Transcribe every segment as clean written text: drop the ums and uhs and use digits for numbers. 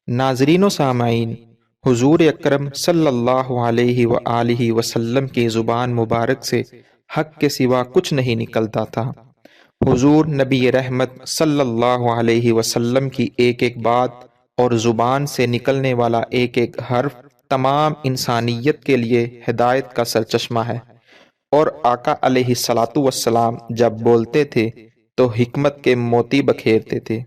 नाजरीन व सामाइन, हुजूर अकरम सल्लल्लाहु अलैहि व आलिहि वसल्लम की ज़ुबान मुबारक से हक के सिवा कुछ नहीं निकलता था। हुजूर नबी रहमत सल्लल्लाहु अलैहि वसल्लम की एक एक बात और ज़ुबान से निकलने वाला एक एक हर्फ तमाम इंसानियत के लिए हिदायत का सरचश्मा है। और आका अलैहिस्सलातु वस्सलाम जब बोलते थे तो हिकमत के मोती बखेरते थे।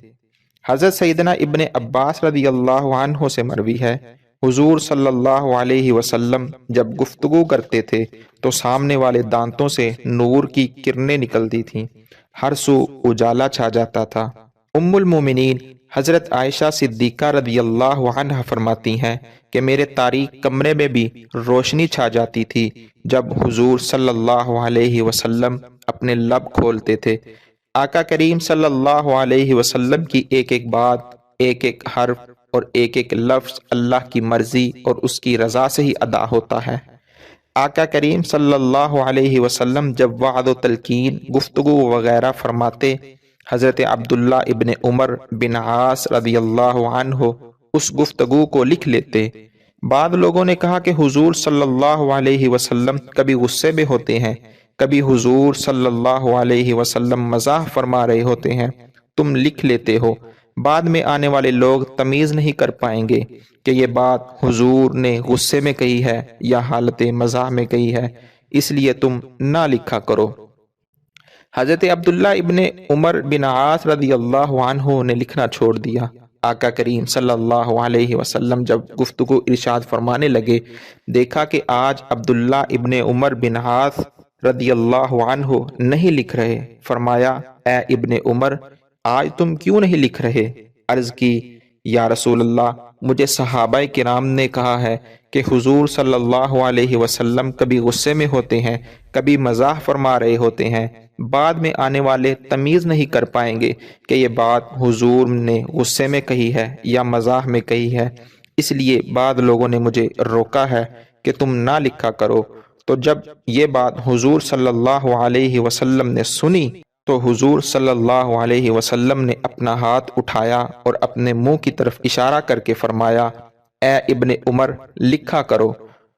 हज़रत सैयदना इब्ने अब्बास रज़ियल्लाहु अन्हु से मरवी है, हुजूर सल्लल्लाहु अलैहि वसल्लम जब गुफ्तगू करते थे तो सामने वाले दांतों से नूर की किरणें निकलती थीं, हर सू उजाला छा जाता था। उम्मुल मोमिनीन हज़रत आयशा सिद्दीक़ा रज़ियल्लाहु अन्हा फरमाती हैं कि मेरे तारीक कमरे में भी रोशनी छा जाती थी जब हुजूर सल्लल्लाहु अलैहि वसल्लम अपने लब खोलते थे। आका करीम सल्लल्लाहु अलैहि वसल्लम की एक एक बात, एक एक हर्फ और एक एक लफ्ज़ अल्लाह की मर्जी और उसकी रज़ा से ही अदा होता है। आका करीम सल्लल्लाहु अलैहि वसल्लम जब वाद व तलकीन, गुफ्तगू वगैरह फरमाते, हज़रत अब्दुल्ला इब्ने उमर बिन आस रज़ियल्लाहु अन्हु उस गुफ्तगू को लिख लेते। बाद लोगों ने कहा कि हुजूर सल्लल्लाहु अलैहि वसल्लम कभी गुस्से में होते हैं, कभी हुजूर सल्लल्लाहु अलैहि वसल्लम मज़ाह फरमा रहे होते हैं, तुम लिख लेते हो। बाद में आने वाले लोग तमीज़ नहीं कर पाएंगे कि ये बात हुजूर ने गुस्से में कही है या हालत मज़ाह में कही है, इसलिए तुम ना लिखा करो। हज़रत अब्दुल्ला इब्ने उमर बिन आस रज़ियल्लाहु अन्हु ने लिखना छोड़ दिया। आका करीम सल्लल्लाहु अलैहि वसल्लम जब गुफ्तगू इरशाद फरमाने लगे, देखा कि आज अब्दुल्ला इब्ने उमर बिन आस रज़ियल्लाहु अन्हु नहीं लिख रहे। फरमाया, ए इब्ने उमर, आज तुम क्यों नहीं लिख रहे? अर्ज की, या रसूल अल्लाह, मुझे सहाबाए किराम ने कहा है कि हुजूर सल्लल्लाहु अलैहि वसल्लम कभी गुस्से में होते हैं, कभी मजाक फरमा रहे होते हैं। बाद में आने वाले तमीज़ नहीं कर पाएंगे कि ये बात हुजूर ने गुस्से में कही है या मजाक में कही है, इसलिए बाद लोगों ने मुझे रोका है कि तुम ना लिखा करो। तो जब ये बात हुजूर सल्लल्लाहु अलैहि वसल्लम ने सुनी तो हुजूर सल्लल्लाहु अलैहि वसल्लम ने अपना हाथ उठाया और अपने मुंह की तरफ इशारा करके फरमाया, ए इब्ने उमर, लिखा करो।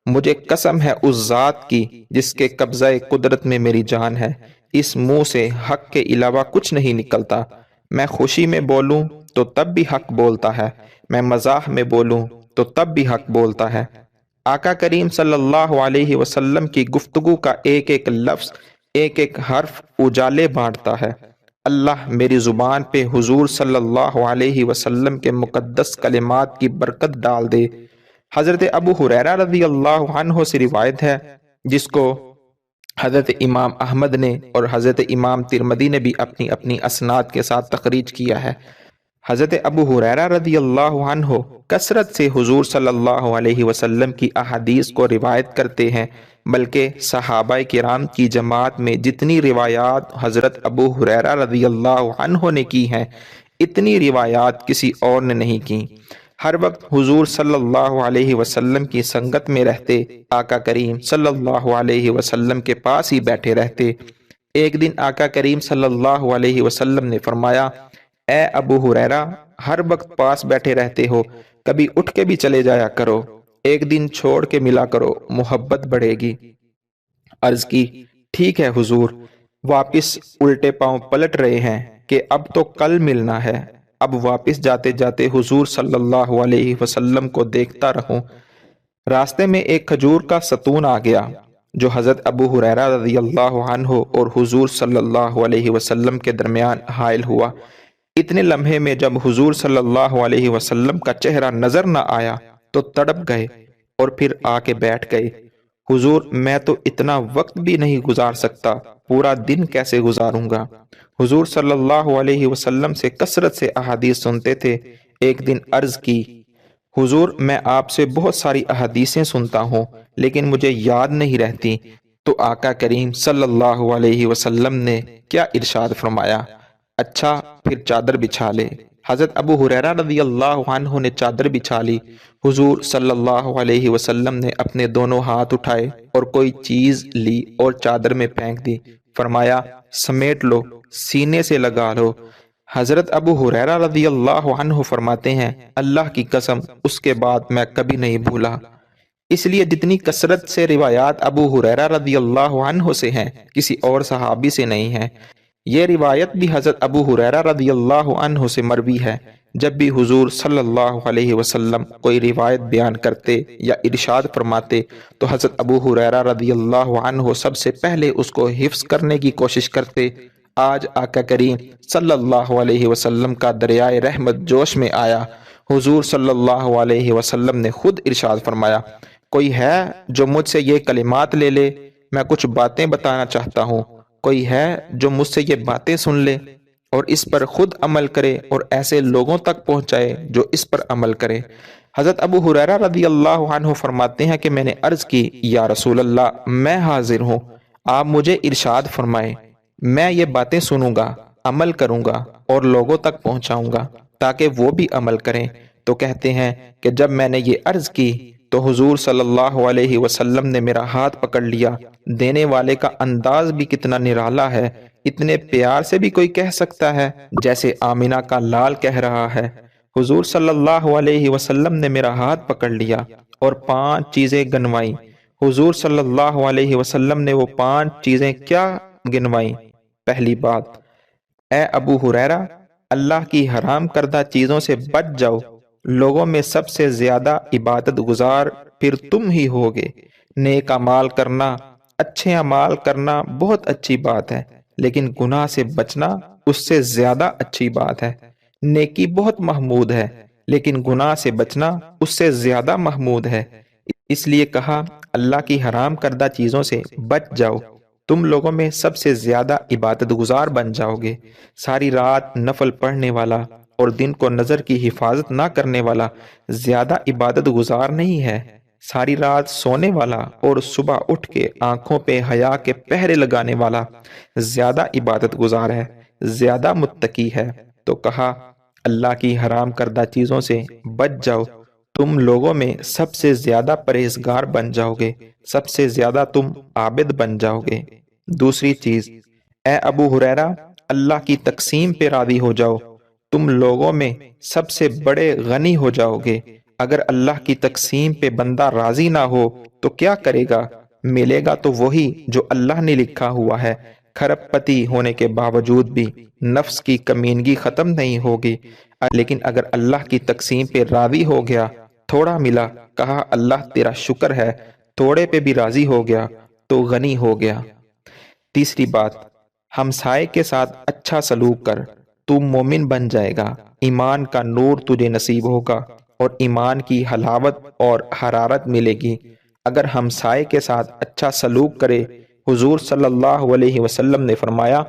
मुझे कसम है उस जात की जिसके कब्ज़े कुदरत में मेरी जान है, इस मुंह से हक के अलावा कुछ नहीं निकलता। मैं खुशी में बोलूं तो तब भी हक बोलता है, मैं मजाक में बोलूं तो तब भी हक बोलता है। आका करीम सल्लल्लाहु अलैहि वसल्लम की गुफ्तगू का एक एक लफ्ज़, एक एक हर्फ उजाले बांटता है। अल्लाह मेरी ज़ुबान पे हुजूर सल्लल्लाहु अलैहि वसल्लम के मुकद्दस कलिमात की बरकत डाल दे। हज़रत अबू हुरैरा रज़ियल्लाहु अन्हु से रिवायत है, जिसको हज़रत इमाम अहमद ने और हज़रत इमाम तिरमिज़ी ने भी अपनी अपनी असनाद के साथ तखरीज किया है। हज़रत अबू हुरैरा रज़ियल्लाहु अन्हु कसरत से हुजूर सल्लल्लाहु अलैहि वसल्लम की अहादीस को रिवायत करते हैं, बल्कि सहाबाए किराम की जमात में जितनी रिवायात हज़रत अबू हुरैरा रज़ियल्लाहु अन्हु ने की हैं, इतनी रिवायात किसी और ने नहीं की। हर वक्त हुजूर सल्लल्लाहु अलैहि वसल्लम की संगत में रहते, आका करीम सल्लल्लाहु अलैहि वसल्लम के पास ही बैठे रहते। एक दिन आका करीम सल्लल्लाहु अलैहि वसल्लम ने फरमाया, ए अबू हुरैरा, हर वक्त पास बैठे रहते हो, कभी उठ के भी चले जाया करो, एक दिन छोड़ के मिला करो, मोहब्बत बढ़ेगी। अर्ज की, ठीक है हुजूर, वापिस उल्टे पांव पलट रहे हैं कि अब तो कल मिलना है। अब वापिस जाते जाते हुजूर सल्लल्लाहु अलैहि वसल्लम को देखता रहूं। रास्ते में एक खजूर का सतून आ गया जो हज़रत अबू हुरैरा रज़ियल्लाहु अन्हु और हुजूर सल्लल्लाहु अलैहि वसल्लम के दरमियान हाइल हुआ। इतने लम्हे में जब हुजूर सल्लल्लाहु अलैहि वसल्लम का चेहरा नजर न आया तो तड़प गए और फिर आके बैठ गए। हुजूर, मैं तो इतना वक्त भी नहीं गुजार सकता, पूरा दिन कैसे गुजारूंगा। हुजूर सल्लल्लाहु अलैहि वसल्लम से कसरत से अहादीस सुनते थे। एक दिन अर्ज की, हुजूर, मैं आपसे बहुत सारी अहादीसें सुनता हूँ लेकिन मुझे याद नहीं रहती। तो आका करीम सल्लल्लाहु अलैहि वसल्लम ने क्या इरशाद फरमाया, अच्छा फिर चादर बिछा ले। हजरत अबू हुरैरा रज़ियल्लाहु अन्हु ने चादर बिछा ली। हुजूर सल्लल्लाहु अलैहि वसल्लम ने अपने दोनों हाथ उठाए और कोई चीज ली और चादर में फेंक दी। फरमाया, समेट लो, सीने से लगा लो। حضرت ابو ہریرہ رضی اللہ عنہ فرماتے ہیں، اللہ کی قسم اس کے بعد میں کبھی نہیں بھولا۔ اس لیے جتنی کثرت سے روایات ابو ہریرہ رضی اللہ عنہ سے ہیں، کسی اور صحابی سے نہیں ہیں۔ یہ روایت بھی حضرت ابو ہریرہ رضی اللہ عنہ سے مروی ہے۔ جب بھی حضور صلی اللہ علیہ وسلم کوئی روایت بیان کرتے یا ارشاد فرماتے تو حضرت ابو ہریرہ رضی اللہ عنہ سب سے پہلے اس کو حفظ کرنے کی کوشش کرتے۔ آج آقا کریم صلی اللہ علیہ وسلم کا دریائے رحمت جوش میں آیا۔ حضور صلی اللہ علیہ وسلم نے خود ارشاد فرمایا، کوئی ہے جو مجھ سے یہ کلمات لے لے، میں کچھ باتیں بتانا چاہتا ہوں، کوئی ہے جو مجھ سے یہ باتیں سن لے اور اس پر خود عمل کرے اور ایسے لوگوں تک پہنچائے جو اس پر عمل کرے۔ حضرت ابو ہریرہ رضی اللہ عنہ فرماتے ہیں کہ میں نے عرض کی، یا رسول اللہ، میں حاضر ہوں، آپ مجھے ارشاد فرمائیں، میں یہ باتیں سنوں گا، عمل کروں گا اور لوگوں تک پہنچاؤں گا تاکہ وہ بھی عمل کریں۔ تو کہتے ہیں کہ جب میں نے یہ عرض کی تو حضور صلی اللہ علیہ وسلم نے میرا ہاتھ پکڑ لیا۔ دینے والے کا انداز بھی کتنا نرالا ہے، اتنے پیار سے بھی کوئی کہہ سکتا ہے جیسے آمینہ کا لال کہہ رہا ہے۔ حضور صلی اللہ علیہ وسلم نے میرا ہاتھ پکڑ لیا اور 5 چیزیں گنوائیں۔ حضور صلی اللہ علیہ وسلم نے وہ 5 چیزیں کیا گنوائیں؟ پہلی بات، اے ابو ہریرہ، اللہ کی حرام کردہ چیزوں سے بچ جاؤ، لوگوں میں سب سے زیادہ عبادت گزار پھر تم ہی ہوگے۔ نیک اعمال کرنا، اچھے اعمال کرنا بہت اچھی بات ہے، لیکن گناہ سے بچنا اس سے زیادہ اچھی بات ہے۔ نیکی بہت محمود ہے، لیکن گناہ سے بچنا اس سے زیادہ محمود ہے۔ اس لیے کہا، اللہ کی حرام کردہ چیزوں سے بچ جاؤ، تم لوگوں میں سب سے زیادہ عبادت گزار بن جاؤ گے۔ ساری رات نفل پڑھنے والا اور دن کو نظر کی حفاظت نہ کرنے والا زیادہ عبادت گزار نہیں ہے۔ ساری رات سونے والا اور صبح اٹھ کے آنکھوں پہ حیا کے پہرے لگانے والا زیادہ عبادت گزار ہے، زیادہ متقی ہے۔ تو کہا، اللہ کی حرام کردہ چیزوں سے بچ جاؤ، تم لوگوں میں سب سے زیادہ پرہیزگار بن جاؤ گے، سب سے زیادہ تم عابد بن جاؤ گے۔ دوسری چیز، اے ابو ہریرہ، اللہ کی تقسیم پہ راضی ہو جاؤ، تم لوگوں میں سب سے بڑے غنی ہو جاؤ گے۔ اگر اللہ کی تقسیم پہ بندہ راضی نہ ہو تو کیا کرے گا؟ ملے گا تو وہی جو اللہ نے لکھا ہوا ہے۔ کھرب پتی ہونے کے باوجود بھی نفس کی کمینگی ختم نہیں ہوگی، لیکن اگر اللہ کی تقسیم پہ راضی ہو گیا، تھوڑا ملا، کہا اللہ تیرا شکر ہے، تھوڑے پہ بھی راضی ہو گیا تو غنی ہو گیا۔ تیسری بات، ہمسائے کے ساتھ اچھا سلوک کر، تو مومن بن جائے گا، ایمان کا نور تجھے نصیب ہوگا اور ایمان کی حلاوت اور حرارت ملے گی۔ اگر ہمسائے کے ساتھ اچھا سلوک کرے، حضور صلی اللہ علیہ وسلم نے فرمایا،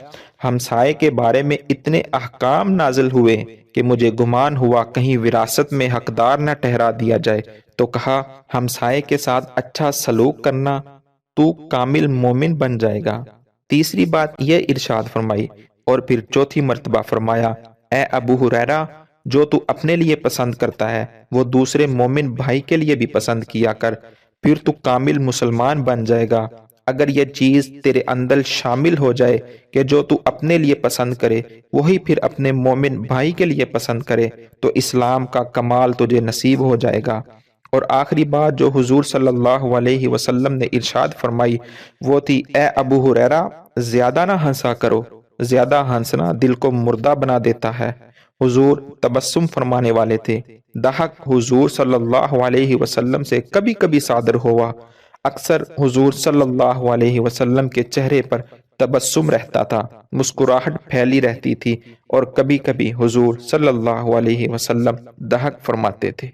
ہمسائے کے بارے میں اتنے احکام نازل ہوئے کہ مجھے گمان ہوا کہیں وراثت میں حقدار نہ ٹھہرا دیا جائے۔ تو کہا، ہمسائے کے ساتھ اچھا سلوک کرنا، تو کامل مومن بن جائے گا۔ تیسری بات یہ ارشاد فرمائی اور پھر چوتھی مرتبہ فرمایا، اے ابو ہریرہ، جو تو اپنے لیے پسند کرتا ہے وہ دوسرے مومن بھائی کے لیے بھی پسند کیا کر، پھر تو کامل مسلمان بن جائے گا۔ اگر یہ چیز تیرے اندر شامل ہو جائے کہ جو تو اپنے لیے پسند کرے وہی پھر اپنے مومن بھائی کے لیے پسند کرے تو اسلام کا کمال تجھے نصیب ہو جائے گا۔ اور آخری بات جو حضور صلی اللہ علیہ وسلم نے ارشاد فرمائی وہ تھی، اے ابو ہریرہ، زیادہ نہ ہنسا کرو، زیادہ ہنسنا دل کو مردہ بنا دیتا ہے۔ حضور تبسم فرمانے والے تھے، دہک حضور صلی اللہ علیہ وسلم سے کبھی کبھی صادر ہوا، اکثر حضور صلی اللہ علیہ وسلم کے چہرے پر تبسم رہتا تھا، مسکراہٹ پھیلی رہتی تھی اور کبھی کبھی حضور صلی اللہ علیہ وسلم دہک فرماتے تھے۔